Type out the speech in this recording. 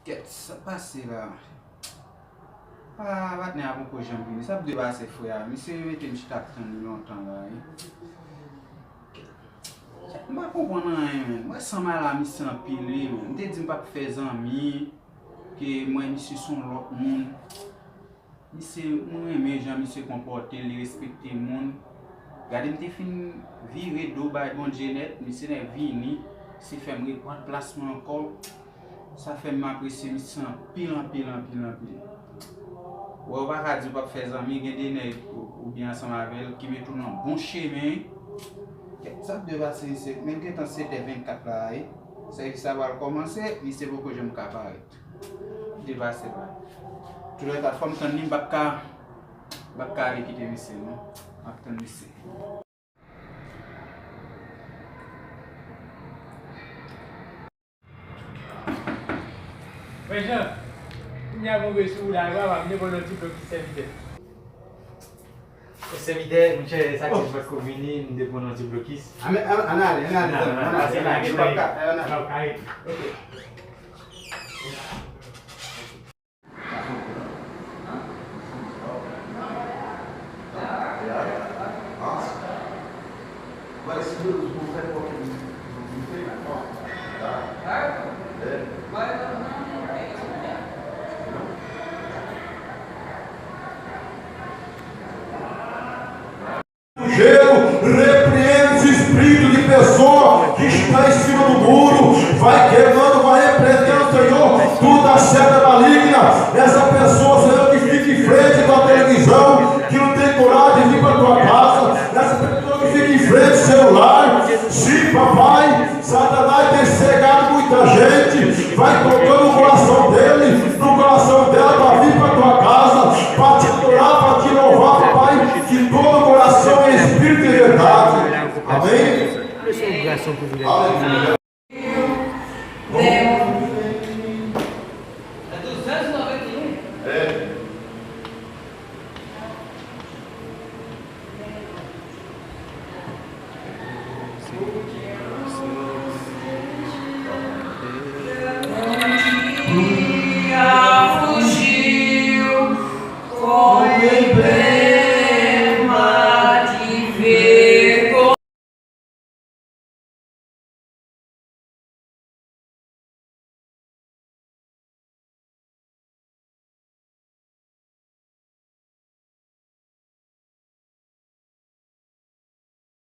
Qu'est-ce qui s'est passé là? Ah, va tenir pour que j'aime bien. Ça peut passer frère. Mais c'est que je t'attends longtemps là. Je ne comprends rien. Moi, sans mal à mission pile. Je te dis pas faire des amis. Que moi, je suis son l'autre monde. Moi, mes gens se comporter, les respecter le monde. Regardez, je fin virer d'eau by bon Jeannette. Je suis venu. C'est fait me prendre placement encore. Ça fait m'apprécier mission pile en pile. Ou pas dire pas faire des amis, des ou bien ensemble avec elle qui met tout dans bon chemin. Ça devrait passer, même que c'était 24 là, c'est que ça va commencer, mais c'est beaucoup que je me capable. Devrait passer là. Tu dois être femme quand même pas quitter monsieur non. Attends monsieur. Mais Jean, il y a mon sous là, va venir pour le type qui s'invite. Semide, c'è sa che fa convini in depo non si blocchis. Anale. No, kai. Mas se os confere qualquer não tem mais foto? Tá? Gelo, repreende esse espírito de pessoa que está em cima do muro, vai queimando, vai repreendendo, Senhor, toda a seta maligna, essa pessoa, Senhor, que fica em frente da televisão, que não tem coragem de vir para a tua casa, essa pessoa que fica em frente do celular, sim, papai, Satanás tem cegado muita gente, vai tocando o coração dele, no coração dela, para vir para a tua casa, para te adorar, para te louvar, papai, que todo coração é espírito e verdade. Amém? Aleluia.